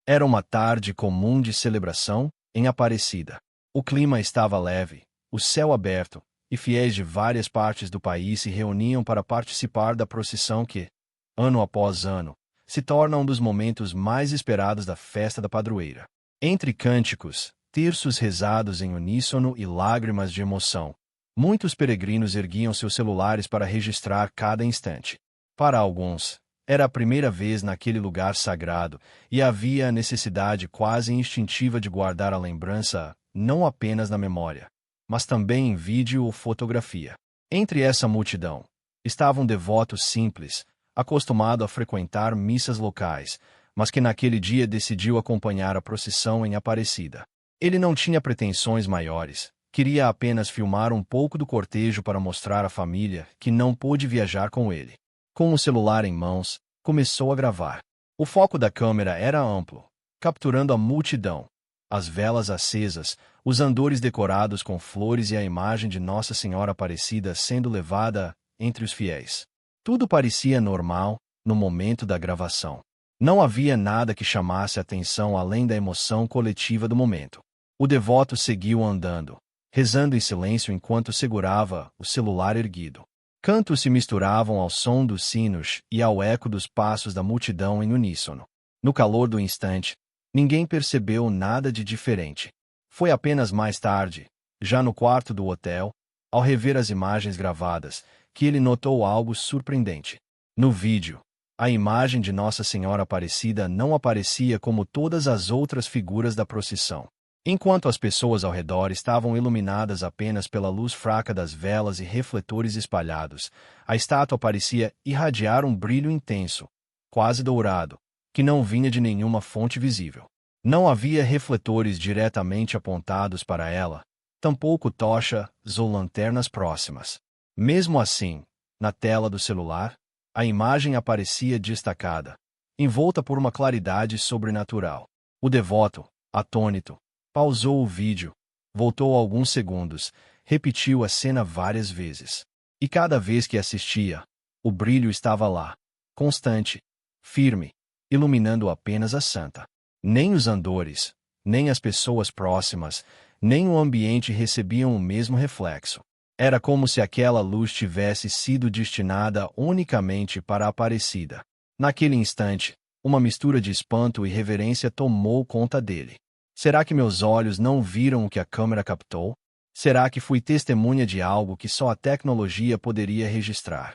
Era uma tarde comum de celebração em Aparecida. O clima estava leve, o céu aberto, e fiéis de várias partes do país se reuniam para participar da procissão que, ano após ano, se torna um dos momentos mais esperados da festa da padroeira. Entre cânticos, terços rezados em uníssono e lágrimas de emoção, muitos peregrinos erguiam seus celulares para registrar cada instante. Para alguns, era a primeira vez naquele lugar sagrado e havia a necessidade quase instintiva de guardar a lembrança não apenas na memória, mas também em vídeo ou fotografia. Entre essa multidão, estava um devoto simples, acostumado a frequentar missas locais, mas que naquele dia decidiu acompanhar a procissão em Aparecida. Ele não tinha pretensões maiores, queria apenas filmar um pouco do cortejo para mostrar à família que não pôde viajar com ele. Com o celular em mãos, começou a gravar. O foco da câmera era amplo, capturando a multidão, as velas acesas, os andores decorados com flores e a imagem de Nossa Senhora Aparecida sendo levada entre os fiéis. Tudo parecia normal no momento da gravação. Não havia nada que chamasse atenção além da emoção coletiva do momento. O devoto seguiu andando, rezando em silêncio enquanto segurava o celular erguido. Cantos se misturavam ao som dos sinos e ao eco dos passos da multidão em uníssono. No calor do instante, ninguém percebeu nada de diferente. Foi apenas mais tarde, já no quarto do hotel, ao rever as imagens gravadas, que ele notou algo surpreendente. No vídeo, a imagem de Nossa Senhora Aparecida não aparecia como todas as outras figuras da procissão. Enquanto as pessoas ao redor estavam iluminadas apenas pela luz fraca das velas e refletores espalhados, a estátua parecia irradiar um brilho intenso, quase dourado, que não vinha de nenhuma fonte visível. Não havia refletores diretamente apontados para ela, tampouco tochas ou lanternas próximas. Mesmo assim, na tela do celular, a imagem aparecia destacada, envolta por uma claridade sobrenatural. O devoto, atônito, pausou o vídeo, voltou alguns segundos, repetiu a cena várias vezes. E cada vez que assistia, o brilho estava lá, constante, firme, iluminando apenas a santa. Nem os andores, nem as pessoas próximas, nem o ambiente recebiam o mesmo reflexo. Era como se aquela luz tivesse sido destinada unicamente para a Aparecida. Naquele instante, uma mistura de espanto e reverência tomou conta dele. Será que meus olhos não viram o que a câmera captou? Será que fui testemunha de algo que só a tecnologia poderia registrar?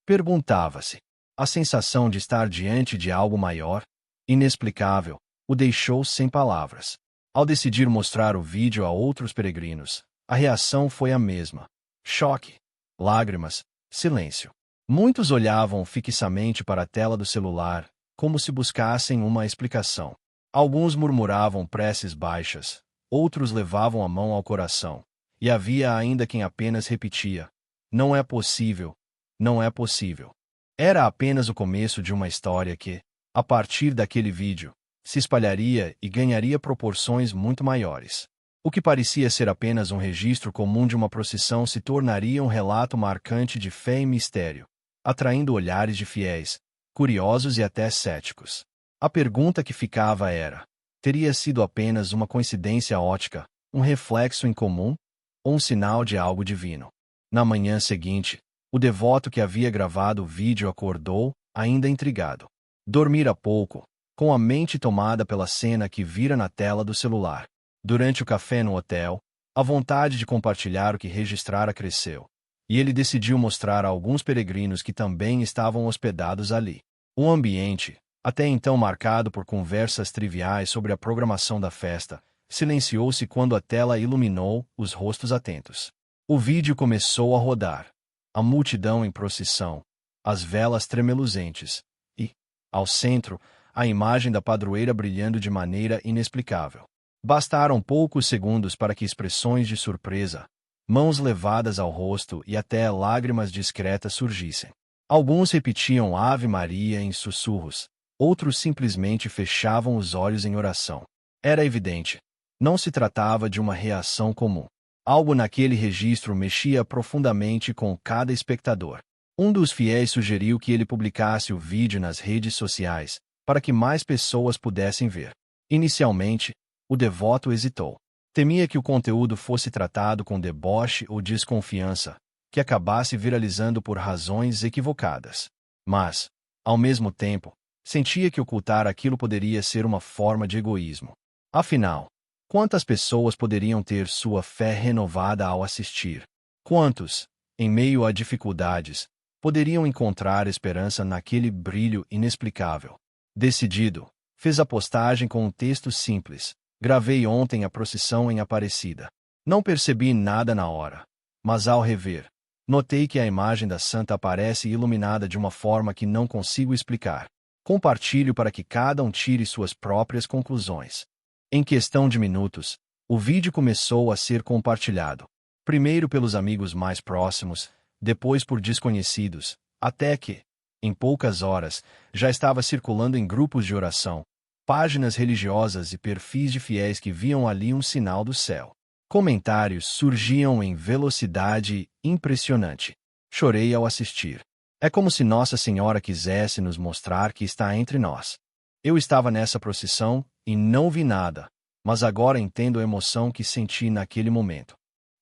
Perguntava-se. A sensação de estar diante de algo maior, inexplicável, o deixou sem palavras. Ao decidir mostrar o vídeo a outros peregrinos, a reação foi a mesma. Choque, lágrimas, silêncio. Muitos olhavam fixamente para a tela do celular, como se buscassem uma explicação. Alguns murmuravam preces baixas, outros levavam a mão ao coração, e havia ainda quem apenas repetia: "Não é possível, não é possível." Era apenas o começo de uma história que, a partir daquele vídeo, se espalharia e ganharia proporções muito maiores. O que parecia ser apenas um registro comum de uma procissão se tornaria um relato marcante de fé e mistério, atraindo olhares de fiéis, curiosos e até céticos. A pergunta que ficava era: teria sido apenas uma coincidência ótica, um reflexo incomum, ou um sinal de algo divino? Na manhã seguinte, o devoto que havia gravado o vídeo acordou, ainda intrigado. Dormira pouco, com a mente tomada pela cena que vira na tela do celular. Durante o café no hotel, a vontade de compartilhar o que registrara cresceu, e ele decidiu mostrar a alguns peregrinos que também estavam hospedados ali. O ambiente, até então marcado por conversas triviais sobre a programação da festa, silenciou-se quando a tela iluminou os rostos atentos. O vídeo começou a rodar. A multidão em procissão, as velas tremeluzentes, e, ao centro, a imagem da padroeira brilhando de maneira inexplicável. Bastaram poucos segundos para que expressões de surpresa, mãos levadas ao rosto e até lágrimas discretas surgissem. Alguns repetiam Ave Maria em sussurros, outros simplesmente fechavam os olhos em oração. Era evidente. Não se tratava de uma reação comum. Algo naquele registro mexia profundamente com cada espectador. Um dos fiéis sugeriu que ele publicasse o vídeo nas redes sociais, para que mais pessoas pudessem ver. Inicialmente, o devoto hesitou. Temia que o conteúdo fosse tratado com deboche ou desconfiança, que acabasse viralizando por razões equivocadas. Mas, ao mesmo tempo, sentia que ocultar aquilo poderia ser uma forma de egoísmo. Afinal, quantas pessoas poderiam ter sua fé renovada ao assistir? Quantos, em meio a dificuldades, poderiam encontrar esperança naquele brilho inexplicável? Decidido, fez a postagem com um texto simples: gravei ontem a procissão em Aparecida. Não percebi nada na hora, mas ao rever, notei que a imagem da santa aparece iluminada de uma forma que não consigo explicar. Compartilho para que cada um tire suas próprias conclusões. Em questão de minutos, o vídeo começou a ser compartilhado. Primeiro pelos amigos mais próximos, depois por desconhecidos, até que, em poucas horas, já estava circulando em grupos de oração, páginas religiosas e perfis de fiéis que viam ali um sinal do céu. Comentários surgiam em velocidade impressionante. Chorei ao assistir. É como se Nossa Senhora quisesse nos mostrar que está entre nós. Eu estava nessa procissão e não vi nada, mas agora entendo a emoção que senti naquele momento.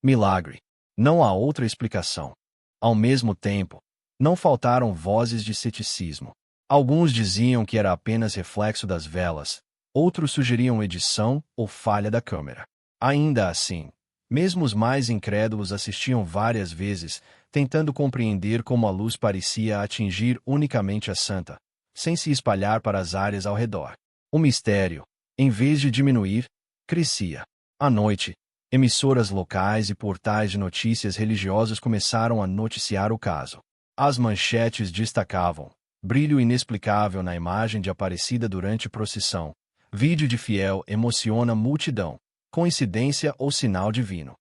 Milagre. Não há outra explicação. Ao mesmo tempo, não faltaram vozes de ceticismo. Alguns diziam que era apenas reflexo das velas, outros sugeriam edição ou falha da câmera. Ainda assim, mesmo os mais incrédulos assistiam várias vezes, tentando compreender como a luz parecia atingir unicamente a santa, sem se espalhar para as áreas ao redor. O mistério, em vez de diminuir, crescia. À noite, emissoras locais e portais de notícias religiosas começaram a noticiar o caso. As manchetes destacavam: brilho inexplicável na imagem de Aparecida durante procissão. Vídeo de fiel emociona multidão. Coincidência ou sinal divino.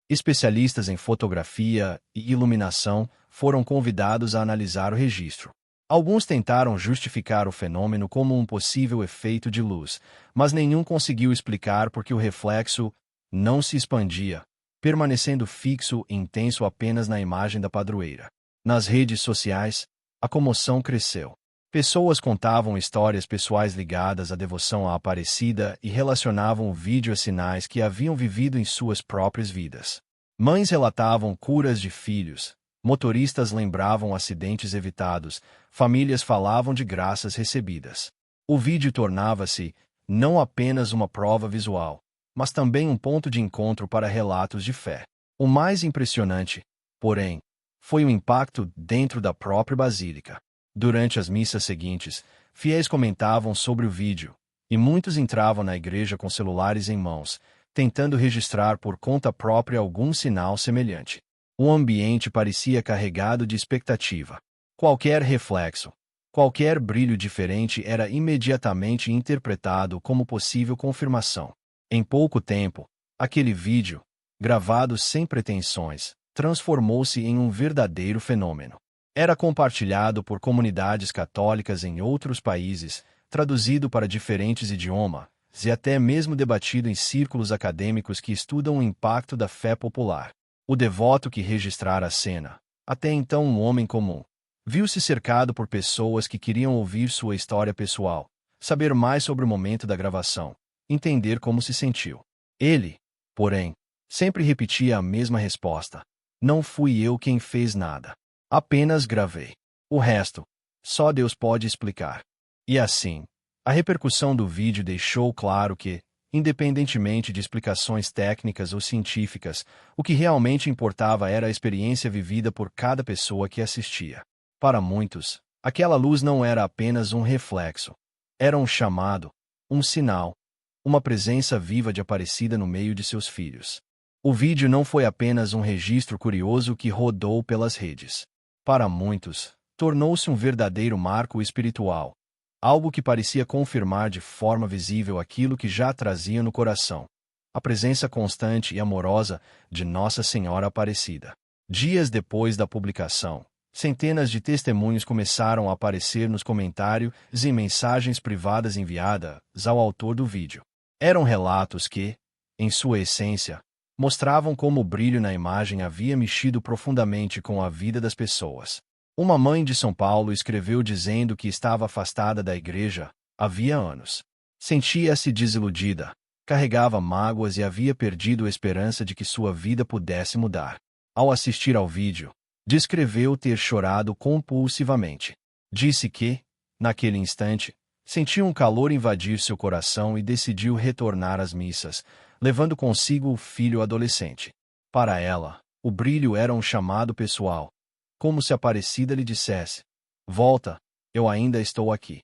Especialistas em fotografia e iluminação foram convidados a analisar o registro. Alguns tentaram justificar o fenômeno como um possível efeito de luz, mas nenhum conseguiu explicar por que o reflexo não se expandia, permanecendo fixo e intenso apenas na imagem da padroeira. Nas redes sociais, a comoção cresceu. Pessoas contavam histórias pessoais ligadas à devoção à Aparecida e relacionavam o vídeo a sinais que haviam vivido em suas próprias vidas. Mães relatavam curas de filhos, motoristas lembravam acidentes evitados, famílias falavam de graças recebidas. O vídeo tornava-se não apenas uma prova visual, mas também um ponto de encontro para relatos de fé. O mais impressionante, porém, foi o impacto dentro da própria basílica. Durante as missas seguintes, fiéis comentavam sobre o vídeo, e muitos entravam na igreja com celulares em mãos, tentando registrar por conta própria algum sinal semelhante. O ambiente parecia carregado de expectativa. Qualquer reflexo, qualquer brilho diferente era imediatamente interpretado como possível confirmação. Em pouco tempo, aquele vídeo, gravado sem pretensões, transformou-se em um verdadeiro fenômeno. Era compartilhado por comunidades católicas em outros países, traduzido para diferentes idiomas e até mesmo debatido em círculos acadêmicos que estudam o impacto da fé popular. O devoto que registrara a cena, até então um homem comum, viu-se cercado por pessoas que queriam ouvir sua história pessoal, saber mais sobre o momento da gravação, entender como se sentiu. Ele, porém, sempre repetia a mesma resposta: não fui eu quem fez nada. Apenas gravei. O resto, só Deus pode explicar. E assim, a repercussão do vídeo deixou claro que, independentemente de explicações técnicas ou científicas, o que realmente importava era a experiência vivida por cada pessoa que assistia. Para muitos, aquela luz não era apenas um reflexo. Era um chamado, um sinal, uma presença viva de Aparecida no meio de seus filhos. O vídeo não foi apenas um registro curioso que rodou pelas redes. Para muitos, tornou-se um verdadeiro marco espiritual, algo que parecia confirmar de forma visível aquilo que já trazia no coração: a presença constante e amorosa de Nossa Senhora Aparecida. Dias depois da publicação, centenas de testemunhos começaram a aparecer nos comentários e mensagens privadas enviadas ao autor do vídeo. Eram relatos que, em sua essência, mostravam como o brilho na imagem havia mexido profundamente com a vida das pessoas. Uma mãe de São Paulo escreveu dizendo que estava afastada da igreja havia anos. Sentia-se desiludida, carregava mágoas e havia perdido a esperança de que sua vida pudesse mudar. Ao assistir ao vídeo, descreveu ter chorado compulsivamente. Disse que, naquele instante, sentiu um calor invadir seu coração e decidiu retornar às missas, levando consigo o filho adolescente. Para ela, o brilho era um chamado pessoal, como se a Aparecida lhe dissesse: volta, eu ainda estou aqui.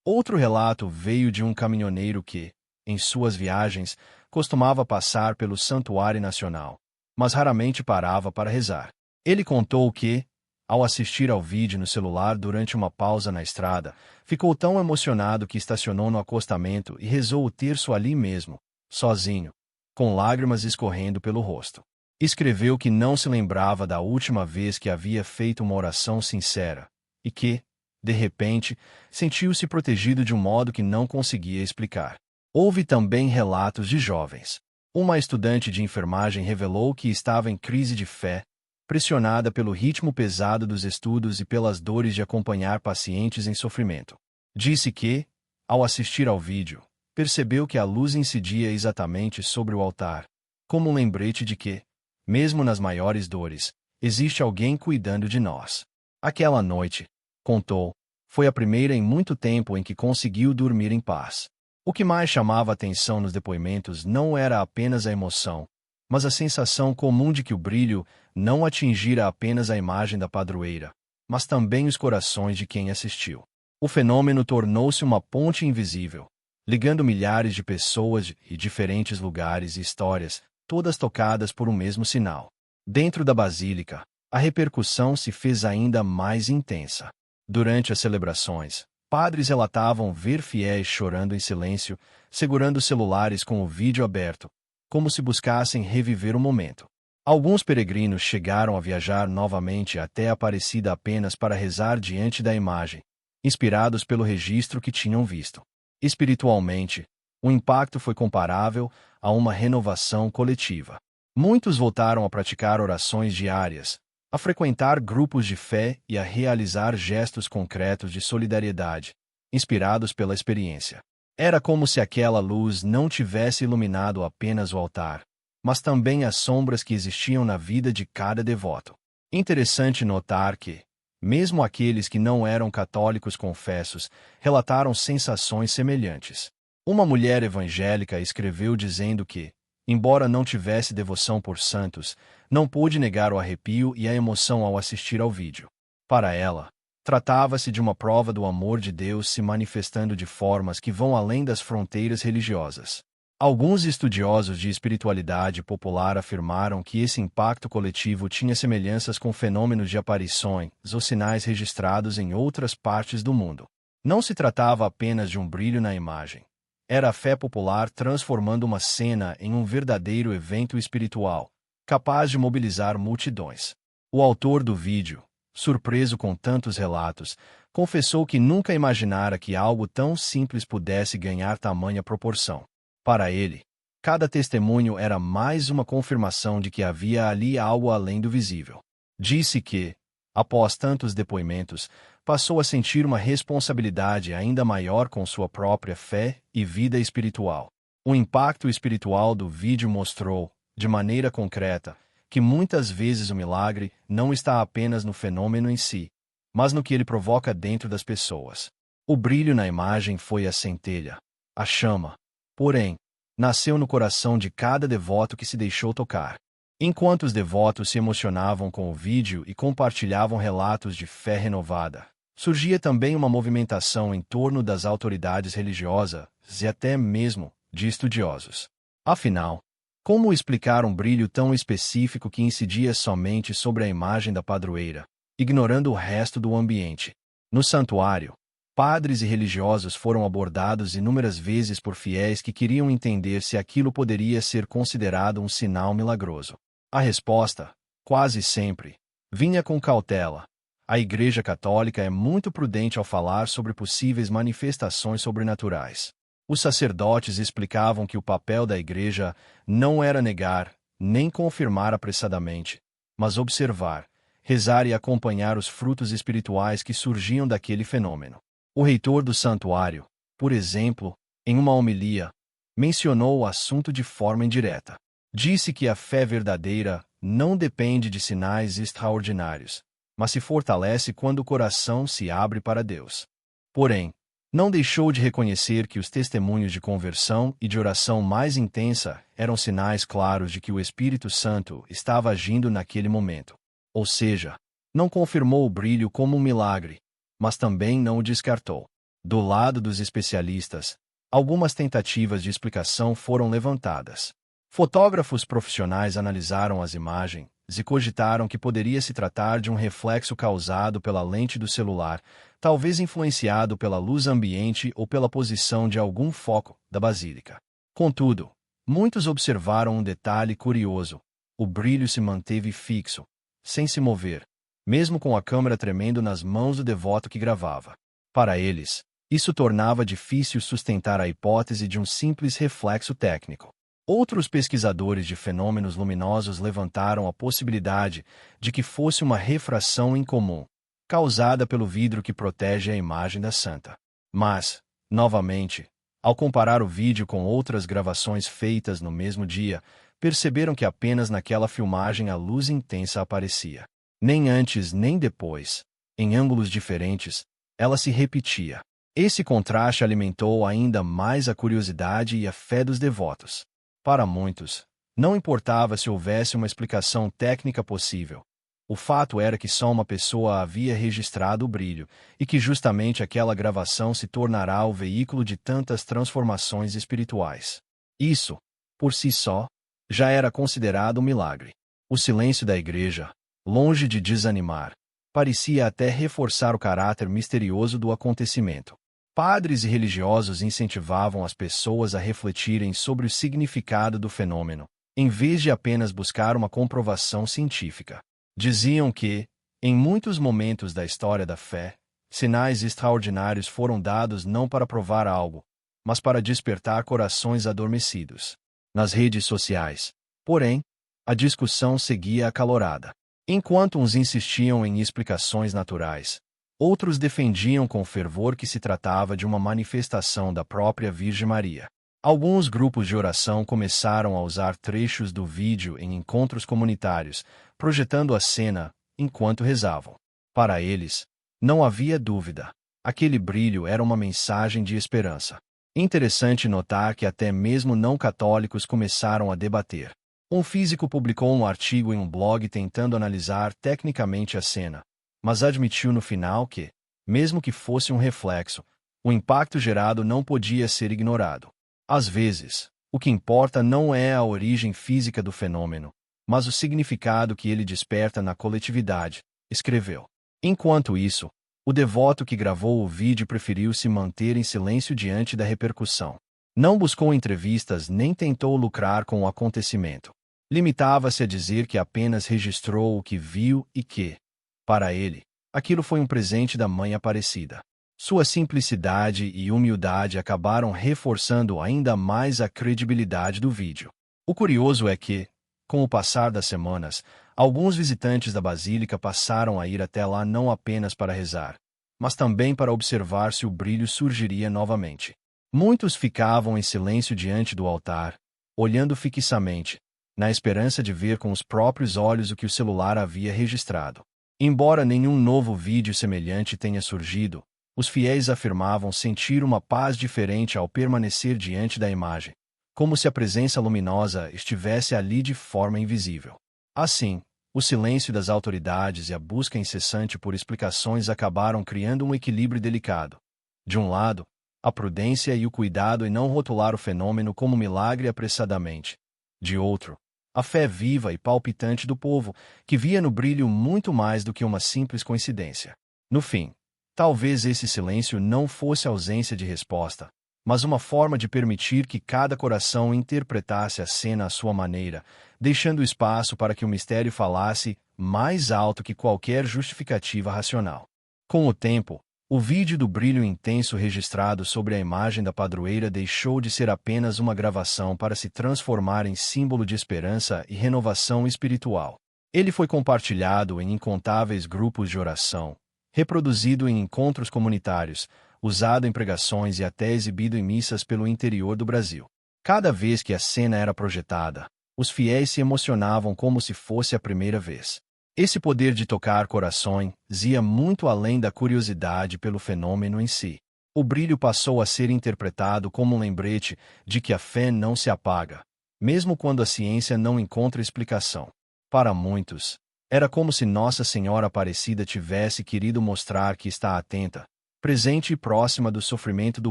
Outro relato veio de um caminhoneiro que, em suas viagens, costumava passar pelo Santuário Nacional, mas raramente parava para rezar. Ele contou que, ao assistir ao vídeo no celular durante uma pausa na estrada, ficou tão emocionado que estacionou no acostamento e rezou o terço ali mesmo, sozinho, com lágrimas escorrendo pelo rosto. Escreveu que não se lembrava da última vez que havia feito uma oração sincera, e que, de repente, sentiu-se protegido de um modo que não conseguia explicar. Houve também relatos de jovens. Uma estudante de enfermagem revelou que estava em crise de fé, pressionada pelo ritmo pesado dos estudos e pelas dores de acompanhar pacientes em sofrimento. Disse que, ao assistir ao vídeo, percebeu que a luz incidia exatamente sobre o altar, como um lembrete de que, mesmo nas maiores dores, existe alguém cuidando de nós. Aquela noite, contou, foi a primeira em muito tempo em que conseguiu dormir em paz. O que mais chamava atenção nos depoimentos não era apenas a emoção, mas a sensação comum de que o brilho não atingira apenas a imagem da padroeira, mas também os corações de quem assistiu. O fenômeno tornou-se uma ponte invisível, ligando milhares de pessoas de diferentes lugares e histórias, todas tocadas por um mesmo sinal. Dentro da basílica, a repercussão se fez ainda mais intensa. Durante as celebrações, padres relatavam ver fiéis chorando em silêncio, segurando celulares com o vídeo aberto, como se buscassem reviver o momento. Alguns peregrinos chegaram a viajar novamente até a Aparecida apenas para rezar diante da imagem, inspirados pelo registro que tinham visto. Espiritualmente, o impacto foi comparável a uma renovação coletiva. Muitos voltaram a praticar orações diárias, a frequentar grupos de fé e a realizar gestos concretos de solidariedade, inspirados pela experiência. Era como se aquela luz não tivesse iluminado apenas o altar, mas também as sombras que existiam na vida de cada devoto. Interessante notar que, mesmo aqueles que não eram católicos confessos, relataram sensações semelhantes. Uma mulher evangélica escreveu dizendo que, embora não tivesse devoção por santos, não pôde negar o arrepio e a emoção ao assistir ao vídeo. Para ela, tratava-se de uma prova do amor de Deus se manifestando de formas que vão além das fronteiras religiosas. Alguns estudiosos de espiritualidade popular afirmaram que esse impacto coletivo tinha semelhanças com fenômenos de aparições ou sinais registrados em outras partes do mundo. Não se tratava apenas de um brilho na imagem. Era a fé popular transformando uma cena em um verdadeiro evento espiritual, capaz de mobilizar multidões. O autor do vídeo, surpreso com tantos relatos, confessou que nunca imaginara que algo tão simples pudesse ganhar tamanha proporção. Para ele, cada testemunho era mais uma confirmação de que havia ali algo além do visível. Disse que, após tantos depoimentos, passou a sentir uma responsabilidade ainda maior com sua própria fé e vida espiritual. O impacto espiritual do vídeo mostrou, de maneira concreta, que muitas vezes o milagre não está apenas no fenômeno em si, mas no que ele provoca dentro das pessoas. O brilho na imagem foi a centelha, a chama, porém, nasceu no coração de cada devoto que se deixou tocar. Enquanto os devotos se emocionavam com o vídeo e compartilhavam relatos de fé renovada, surgia também uma movimentação em torno das autoridades religiosas e até mesmo de estudiosos. Afinal, como explicar um brilho tão específico que incidia somente sobre a imagem da padroeira, ignorando o resto do ambiente? No santuário, padres e religiosos foram abordados inúmeras vezes por fiéis que queriam entender se aquilo poderia ser considerado um sinal milagroso. A resposta, quase sempre, vinha com cautela. A Igreja Católica é muito prudente ao falar sobre possíveis manifestações sobrenaturais. Os sacerdotes explicavam que o papel da Igreja não era negar, nem confirmar apressadamente, mas observar, rezar e acompanhar os frutos espirituais que surgiam daquele fenômeno. O reitor do santuário, por exemplo, em uma homilia, mencionou o assunto de forma indireta. Disse que a fé verdadeira não depende de sinais extraordinários, mas se fortalece quando o coração se abre para Deus. Porém, não deixou de reconhecer que os testemunhos de conversão e de oração mais intensa eram sinais claros de que o Espírito Santo estava agindo naquele momento. Ou seja, não confirmou o brilho como um milagre, mas também não o descartou. Do lado dos especialistas, algumas tentativas de explicação foram levantadas. Fotógrafos profissionais analisaram as imagens e cogitaram que poderia se tratar de um reflexo causado pela lente do celular, talvez influenciado pela luz ambiente ou pela posição de algum foco da basílica. Contudo, muitos observaram um detalhe curioso: o brilho se manteve fixo, sem se mover, mesmo com a câmera tremendo nas mãos do devoto que gravava. Para eles, isso tornava difícil sustentar a hipótese de um simples reflexo técnico. Outros pesquisadores de fenômenos luminosos levantaram a possibilidade de que fosse uma refração incomum, causada pelo vidro que protege a imagem da santa. Mas, novamente, ao comparar o vídeo com outras gravações feitas no mesmo dia, perceberam que apenas naquela filmagem a luz intensa aparecia. Nem antes nem depois, em ângulos diferentes, ela se repetia. Esse contraste alimentou ainda mais a curiosidade e a fé dos devotos. Para muitos, não importava se houvesse uma explicação técnica possível. O fato era que só uma pessoa havia registrado o brilho, e que justamente aquela gravação se tornará o veículo de tantas transformações espirituais. Isso, por si só, já era considerado um milagre. O silêncio da igreja, longe de desanimar, parecia até reforçar o caráter misterioso do acontecimento. Padres e religiosos incentivavam as pessoas a refletirem sobre o significado do fenômeno, em vez de apenas buscar uma comprovação científica. Diziam que, em muitos momentos da história da fé, sinais extraordinários foram dados não para provar algo, mas para despertar corações adormecidos. Nas redes sociais, porém, a discussão seguia acalorada. Enquanto uns insistiam em explicações naturais, outros defendiam com fervor que se tratava de uma manifestação da própria Virgem Maria. Alguns grupos de oração começaram a usar trechos do vídeo em encontros comunitários, projetando a cena enquanto rezavam. Para eles, não havia dúvida. Aquele brilho era uma mensagem de esperança. Interessante notar que até mesmo não católicos começaram a debater. Um físico publicou um artigo em um blog tentando analisar tecnicamente a cena, mas admitiu no final que, mesmo que fosse um reflexo, o impacto gerado não podia ser ignorado. Às vezes, o que importa não é a origem física do fenômeno, mas o significado que ele desperta na coletividade, escreveu. Enquanto isso, o devoto que gravou o vídeo preferiu se manter em silêncio diante da repercussão. Não buscou entrevistas nem tentou lucrar com o acontecimento. Limitava-se a dizer que apenas registrou o que viu e que, para ele, aquilo foi um presente da Mãe Aparecida. Sua simplicidade e humildade acabaram reforçando ainda mais a credibilidade do vídeo. O curioso é que, com o passar das semanas, alguns visitantes da Basílica passaram a ir até lá não apenas para rezar, mas também para observar se o brilho surgiria novamente. Muitos ficavam em silêncio diante do altar, olhando fixamente, na esperança de ver com os próprios olhos o que o celular havia registrado. Embora nenhum novo vídeo semelhante tenha surgido, os fiéis afirmavam sentir uma paz diferente ao permanecer diante da imagem, como se a presença luminosa estivesse ali de forma invisível. Assim, o silêncio das autoridades e a busca incessante por explicações acabaram criando um equilíbrio delicado. De um lado, a prudência e o cuidado em não rotular o fenômeno como milagre apressadamente. De outro, a fé viva e palpitante do povo, que via no brilho muito mais do que uma simples coincidência. No fim, talvez esse silêncio não fosse ausência de resposta, mas uma forma de permitir que cada coração interpretasse a cena à sua maneira, deixando espaço para que o mistério falasse mais alto que qualquer justificativa racional. Com o tempo, o vídeo do brilho intenso registrado sobre a imagem da padroeira deixou de ser apenas uma gravação para se transformar em símbolo de esperança e renovação espiritual. Ele foi compartilhado em incontáveis grupos de oração, reproduzido em encontros comunitários, usado em pregações e até exibido em missas pelo interior do Brasil. Cada vez que a cena era projetada, os fiéis se emocionavam como se fosse a primeira vez. Esse poder de tocar corações ia muito além da curiosidade pelo fenômeno em si. O brilho passou a ser interpretado como um lembrete de que a fé não se apaga, mesmo quando a ciência não encontra explicação. Para muitos, era como se Nossa Senhora Aparecida tivesse querido mostrar que está atenta, presente e próxima do sofrimento do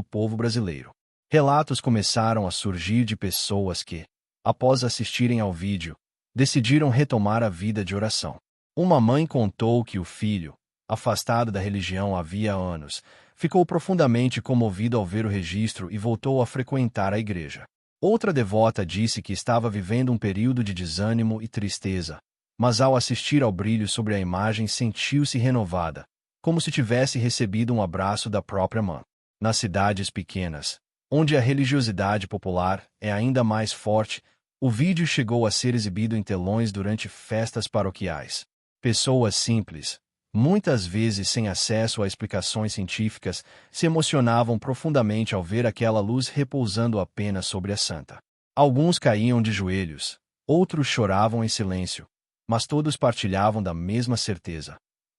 povo brasileiro. Relatos começaram a surgir de pessoas que, após assistirem ao vídeo, decidiram retomar a vida de oração. Uma mãe contou que o filho, afastado da religião havia anos, ficou profundamente comovido ao ver o registro e voltou a frequentar a igreja. Outra devota disse que estava vivendo um período de desânimo e tristeza, mas ao assistir ao brilho sobre a imagem sentiu-se renovada, como se tivesse recebido um abraço da própria mãe. Nas cidades pequenas, onde a religiosidade popular é ainda mais forte, o vídeo chegou a ser exibido em telões durante festas paroquiais. Pessoas simples, muitas vezes sem acesso a explicações científicas, se emocionavam profundamente ao ver aquela luz repousando apenas sobre a santa. Alguns caíam de joelhos, outros choravam em silêncio, mas todos partilhavam da mesma certeza.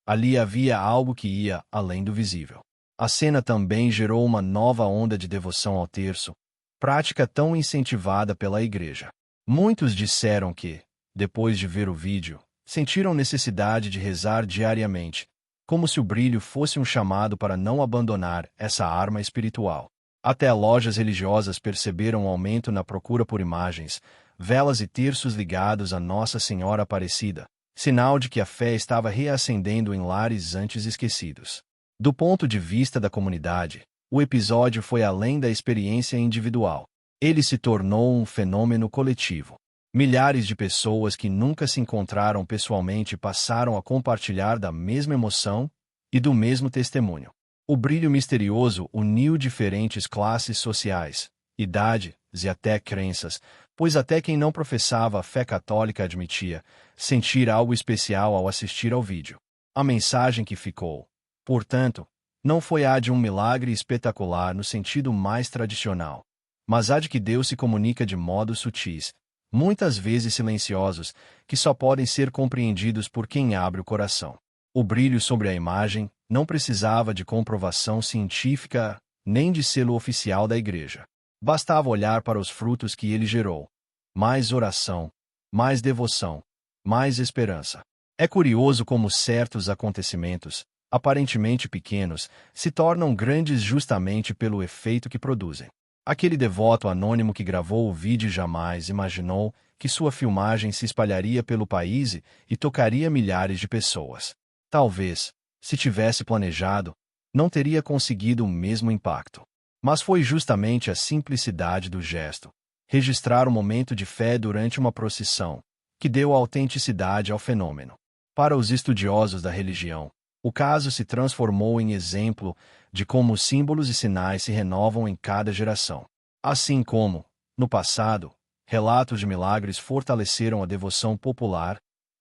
Ali havia algo que ia além do visível. A cena também gerou uma nova onda de devoção ao terço, prática tão incentivada pela igreja. Muitos disseram que, depois de ver o vídeo, sentiram necessidade de rezar diariamente, como se o brilho fosse um chamado para não abandonar essa arma espiritual. Até lojas religiosas perceberam um aumento na procura por imagens, velas e terços ligados a Nossa Senhora Aparecida, sinal de que a fé estava reacendendo em lares antes esquecidos. Do ponto de vista da comunidade, o episódio foi além da experiência individual. Ele se tornou um fenômeno coletivo. Milhares de pessoas que nunca se encontraram pessoalmente passaram a compartilhar da mesma emoção e do mesmo testemunho. O brilho misterioso uniu diferentes classes sociais, idades e até crenças, pois até quem não professava a fé católica admitia sentir algo especial ao assistir ao vídeo. A mensagem que ficou, portanto, não foi a de um milagre espetacular no sentido mais tradicional, mas a de que Deus se comunica de modos sutis, muitas vezes silenciosos, que só podem ser compreendidos por quem abre o coração. O brilho sobre a imagem não precisava de comprovação científica nem de selo oficial da igreja. Bastava olhar para os frutos que ele gerou. Mais oração, mais devoção, mais esperança. É curioso como certos acontecimentos, aparentemente pequenos, se tornam grandes justamente pelo efeito que produzem. Aquele devoto anônimo que gravou o vídeo jamais imaginou que sua filmagem se espalharia pelo país e tocaria milhares de pessoas. Talvez, se tivesse planejado, não teria conseguido o mesmo impacto. Mas foi justamente a simplicidade do gesto, registrar um momento de fé durante uma procissão, que deu autenticidade ao fenômeno. Para os estudiosos da religião, o caso se transformou em exemplo de como os símbolos e sinais se renovam em cada geração. Assim como, no passado, relatos de milagres fortaleceram a devoção popular,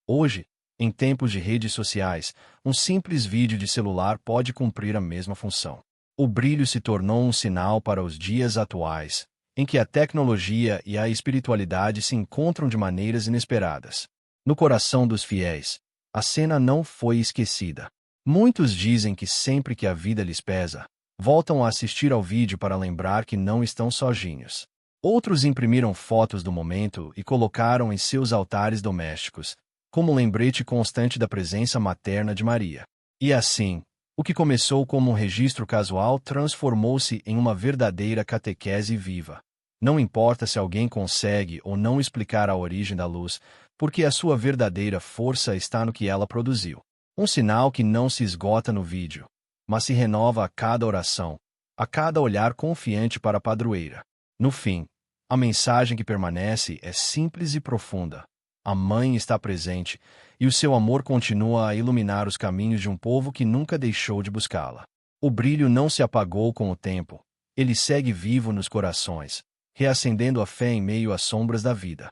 hoje, em tempos de redes sociais, um simples vídeo de celular pode cumprir a mesma função. O brilho se tornou um sinal para os dias atuais, em que a tecnologia e a espiritualidade se encontram de maneiras inesperadas. No coração dos fiéis, a cena não foi esquecida. Muitos dizem que sempre que a vida lhes pesa, voltam a assistir ao vídeo para lembrar que não estão sozinhos. Outros imprimiram fotos do momento e colocaram em seus altares domésticos, como lembrete constante da presença materna de Maria. E assim, o que começou como um registro casual transformou-se em uma verdadeira catequese viva. Não importa se alguém consegue ou não explicar a origem da luz, porque a sua verdadeira força está no que ela produziu. Um sinal que não se esgota no vídeo, mas se renova a cada oração, a cada olhar confiante para a padroeira. No fim, a mensagem que permanece é simples e profunda. A mãe está presente, e o seu amor continua a iluminar os caminhos de um povo que nunca deixou de buscá-la. O brilho não se apagou com o tempo, ele segue vivo nos corações, reacendendo a fé em meio às sombras da vida.